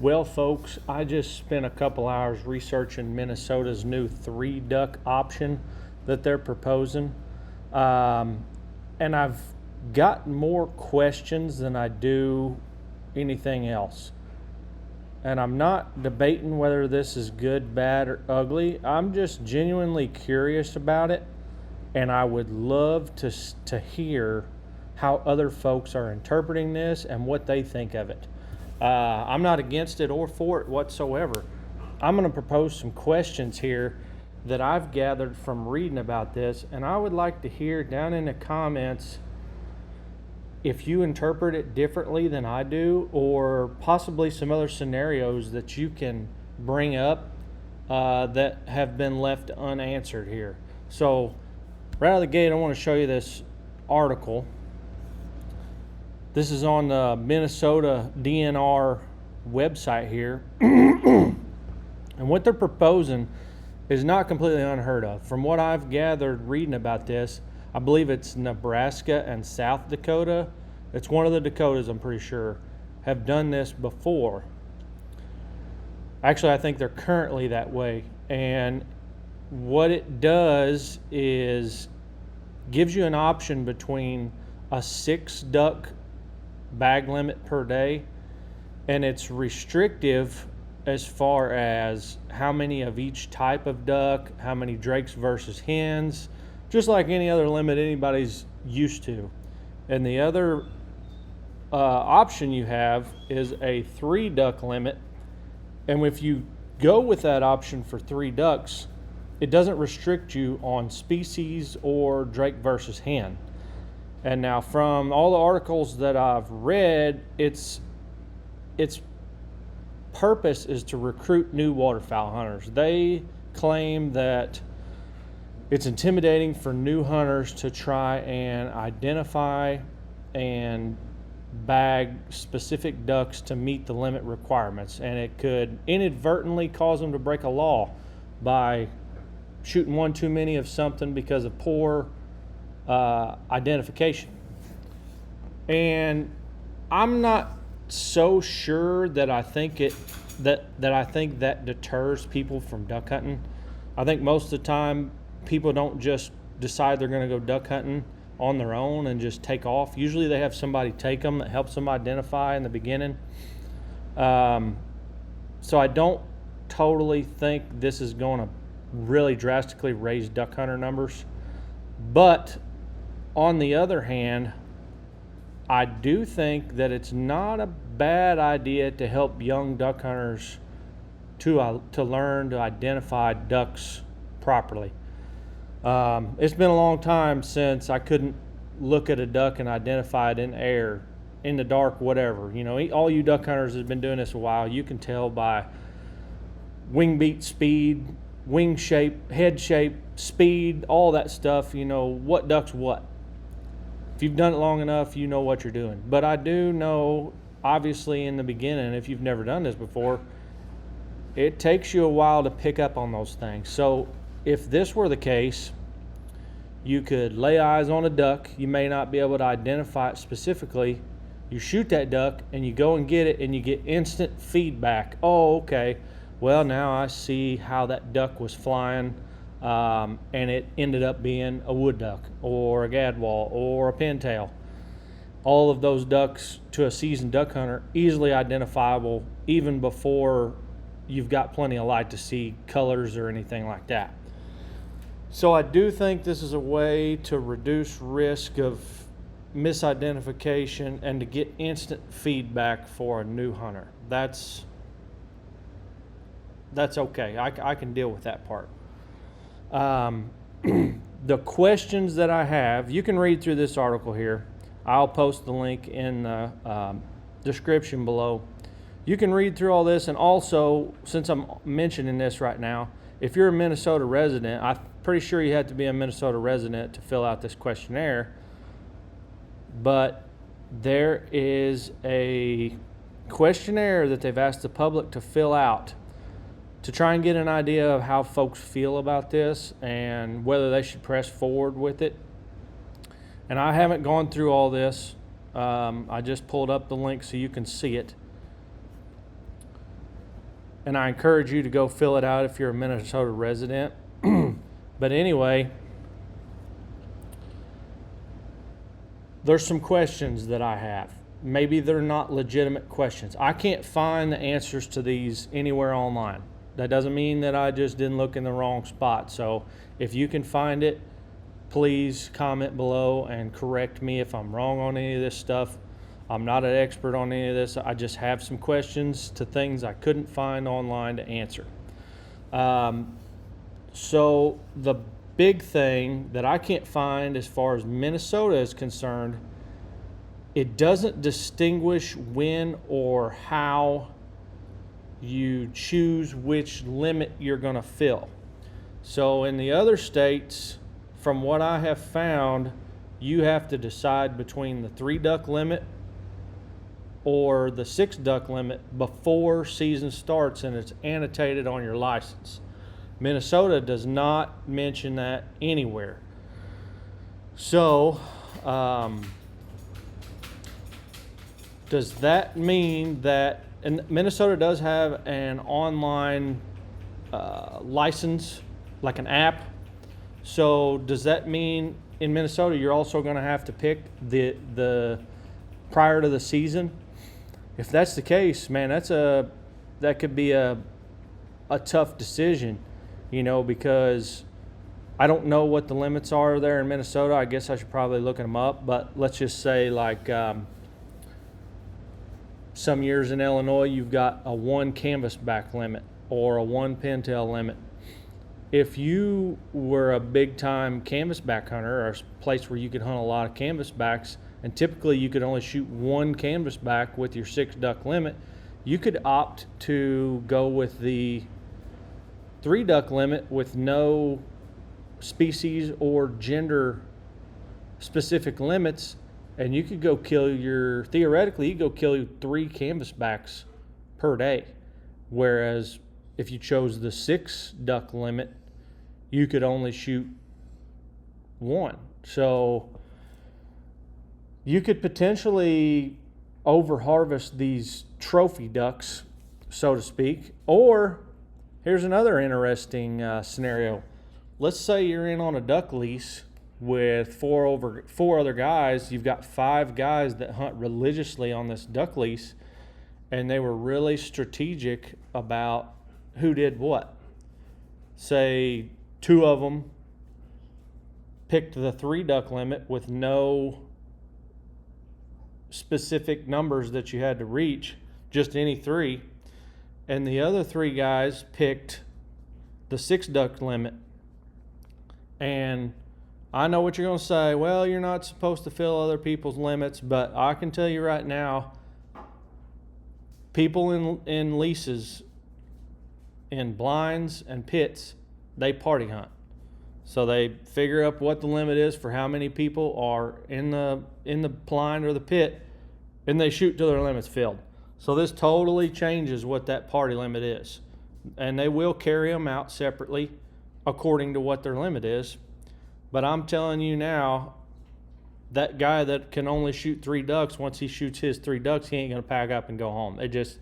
Well, folks, I just spent a couple hours researching Minnesota's new 3-duck option that they're proposing. And I've got more questions than I do anything else. And I'm not debating whether this is good, bad, or ugly. I'm just genuinely curious about it. And I would love to hear how other folks are interpreting this and what they think of it. I'm not against it or for it whatsoever. I'm going to propose some questions here that I've gathered from reading about this, and I would like to hear down in the comments if you interpret it differently than I do, or possibly some other scenarios that you can bring up that have been left unanswered here. So right out of the gate, I want to show you this article. This is on the Minnesota DNR website here. And what they're proposing is not completely unheard of. From what I've gathered reading about this, I believe it's Nebraska and South Dakota. It's one of the Dakotas, I'm pretty sure, have done this before. Actually, I think they're currently that way. And what it does is gives you an option between a 6-duck bag limit per day, and it's restrictive as far as how many of each type of duck, how many drakes versus hens, just like any other limit anybody's used to. And the other option you have is a 3-duck limit, and if you go with that option for 3 ducks, it doesn't restrict you on species or drake versus hen. And now from all the articles that I've read, its purpose is to recruit new waterfowl hunters. They claim that it's intimidating for new hunters to try and identify and bag specific ducks to meet the limit requirements, and it could inadvertently cause them to break a law by shooting one too many of something because of poor identification. And I'm not so sure that I think that deters people from duck hunting. I think most of the time people don't just decide they're going to go duck hunting on their own and just take off. Usually they have somebody take them that helps them identify in the beginning. So I don't totally think this is going to really drastically raise duck hunter numbers. But on the other hand, I do think that it's not a bad idea to help young duck hunters to learn to identify ducks properly. It's been a long time since I couldn't look at a duck and identify it in air, in the dark, whatever. You know, all you duck hunters have been doing this a while. You can tell by wing beat speed, wing shape, head shape, speed, all that stuff, you know, what duck's what. If you've done it long enough, you know what you're doing. But I do know, obviously, in the beginning, if you've never done this before, it takes you a while to pick up on those things. So if this were the case, you could lay eyes on a duck. You may not be able to identify it specifically. You shoot that duck and you go and get it, and you get instant feedback. Oh, okay. Well, now I see how that duck was flying, and it ended up being a wood duck or a gadwall or a pintail. All of those ducks, to a seasoned duck hunter, easily identifiable even before you've got plenty of light to see colors or anything like that. So I do think this is a way to reduce risk of misidentification and to get instant feedback for a new hunter. That's okay. I can deal with that part. The questions that I have, you can read through this article here. I'll post the link in the description below. You can read through all this, and also, since I'm mentioning this right now, if you're a Minnesota resident, I'm pretty sure you have to be a Minnesota resident to fill out this questionnaire, but there is a questionnaire that they've asked the public to fill out to try and get an idea of how folks feel about this and whether they should press forward with it. And I haven't gone through all this. I just pulled up the link so you can see it. and I encourage you to go fill it out if you're a Minnesota resident. But anyway, there's some questions that I have. Maybe they're not legitimate questions. I can't find the answers to these anywhere online. That doesn't mean that I just didn't look in the wrong spot. So if you can find it, please comment below and correct me if I'm wrong on any of this stuff. I'm not an expert on any of this. I just have some questions to things I couldn't find online to answer. So the big thing that I can't find as far as Minnesota is concerned, it doesn't distinguish when or how you choose which limit you're going to fill. So in the other states, from what I have found, you have to decide between the 3 duck limit or the 6 duck limit before season starts, and it's annotated on your license. Minnesota does not mention that anywhere. So does that mean that, and Minnesota does have an online license, like an app. So does that mean in Minnesota you're also going to have to pick the prior to the season? If that's the case, man, that could be a tough decision, because I don't know what the limits are there in Minnesota. I guess I should probably look them up, but let's just say like some years in Illinois, you've got a 1 canvasback limit or a 1 pintail limit. If you were a big-time canvasback hunter, or a place where you could hunt a lot of canvasbacks, and typically you could only shoot 1 canvasback with your 6 duck limit, you could opt to go with the 3 duck limit with no species or gender specific limits, and you could go theoretically you could go kill 3 canvasbacks per day. Whereas if you chose the 6 duck limit, you could only shoot 1. So you could potentially over-harvest these trophy ducks, so to speak. Or here's another interesting scenario. Let's say you're in on a duck lease with 4 other guys. You've got 5 guys that hunt religiously on this duck lease, and they were really strategic about who did what. Say 2 of them picked the 3 duck limit with no specific numbers that you had to reach, just any 3, and the other 3 guys picked the 6 duck limit. And I know what you're going to say, well, you're not supposed to fill other people's limits, but I can tell you right now, people in leases, in blinds and pits, they party hunt. So they figure up what the limit is for how many people are in the blind or the pit, and they shoot till their limit's filled. So this totally changes what that party limit is. And they will carry them out separately according to what their limit is. But I'm telling you now, that guy that can only shoot 3 ducks, once he shoots his 3 ducks, he ain't going to pack up and go home. It just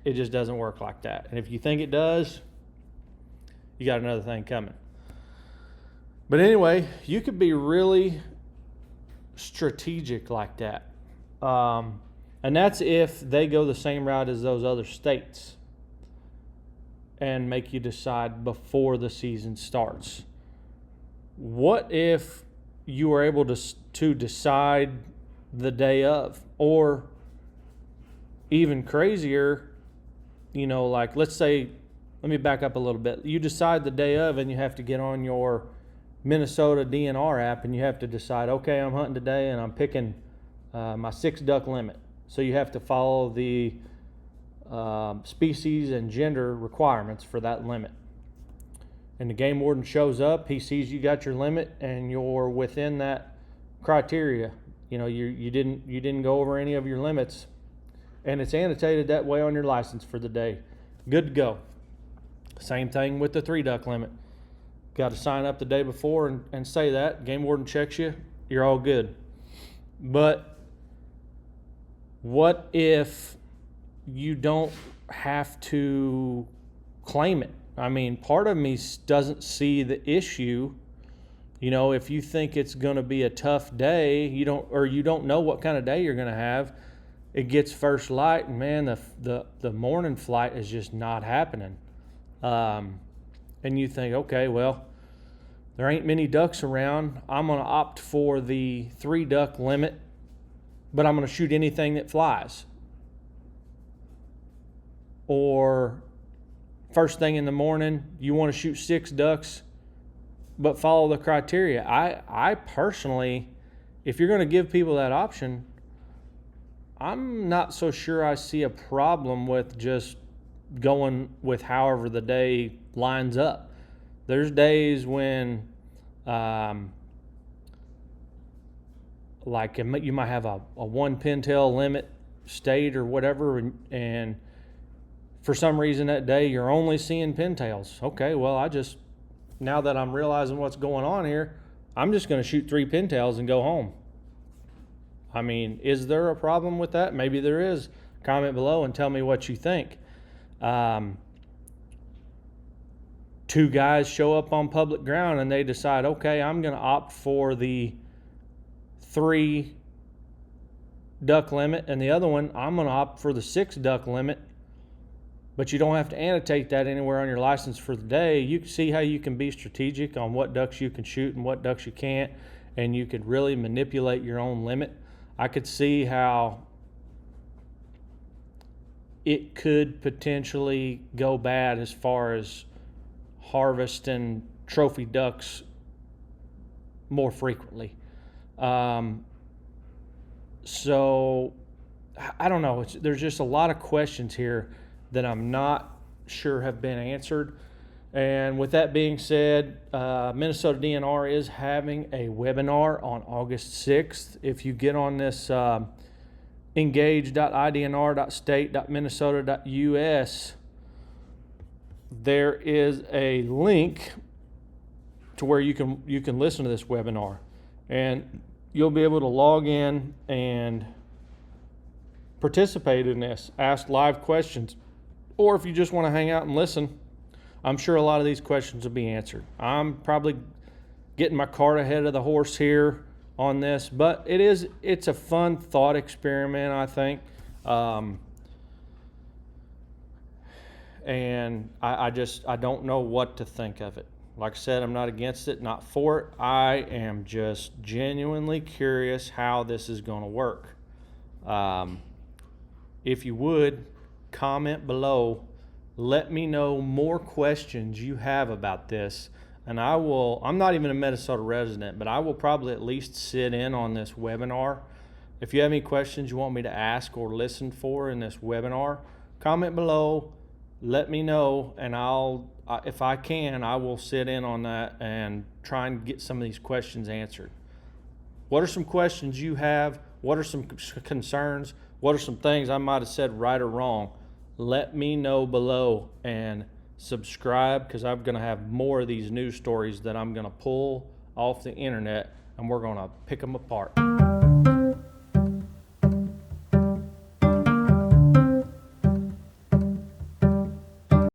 doesn't work like that. And if you think it does, you got another thing coming. But anyway, you could be really strategic like that. And that's if they go the same route as those other states and make you decide before the season starts. What if you were able to decide the day of? Or even crazier, like let's say, let me back up a little bit. You decide the day of, and you have to get on your Minnesota DNR app, and you have to decide, okay, I'm hunting today and I'm picking my 6 duck limit. So you have to follow the species and gender requirements for that limit. And the game warden shows up, he sees you got your limit and you're within that criteria. You didn't go over any of your limits, and it's annotated that way on your license for the day. Good to go. Same thing with the 3 duck limit. Got to sign up the day before and say that. Game warden checks you, you're all good. But what if you don't have to claim it. I mean, part of me doesn't see the issue. You know, if you think it's going to be a tough day, you don't know what kind of day you're going to have. It gets first light, and man, the morning flight is just not happening. And you think, okay, well, there ain't many ducks around. I'm going to opt for the 3 duck limit, but I'm going to shoot anything that flies. Or first thing in the morning, you want to shoot 6 ducks, but follow the criteria. I personally, if you're going to give people that option, I'm not so sure I see a problem with just going with however the day lines up. There's days when, like you might have a 1 pintail limit state or whatever, and for some reason that day you're only seeing pintails. Okay, well, now that I'm realizing what's going on here, I'm just going to shoot 3 pintails and go home. I mean, is there a problem with that? Maybe there is. Comment below and tell me what you think. 2 guys show up on public ground and they decide, okay, I'm going to opt for the 3 duck limit, and the other one, I'm going to opt for the 6 duck limit. But you don't have to annotate that anywhere on your license for the day. You can see how you can be strategic on what ducks you can shoot and what ducks you can't, and you could really manipulate your own limit. I could see how it could potentially go bad as far as harvesting trophy ducks more frequently. So I don't know. There's just a lot of questions here that I'm not sure have been answered. And with that being said, Minnesota DNR is having a webinar on August 6th. If you get on this engage.idnr.state.minnesota.us, there is a link to where you can listen to this webinar, and you'll be able to log in and participate in this, ask live questions, or if you just want to hang out and listen, I'm sure a lot of these questions will be answered. I'm probably getting my cart ahead of the horse here on this, but it's a fun thought experiment, I think. And I don't know what to think of it. Like I said, I'm not against it, not for it. I am just genuinely curious how this is going to work. If you would, comment below. Let me know more questions you have about this. And I'm not even a Minnesota resident, but I will probably at least sit in on this webinar. If you have any questions you want me to ask or listen for in this webinar, comment below. Let me know, and if I can, I will sit in on that and try and get some of these questions answered. What are some questions you have? What are some concerns? What are some things I might have said right or wrong? Let me know below, and subscribe, because I'm going to have more of these news stories that I'm going to pull off the internet, and we're going to pick them apart.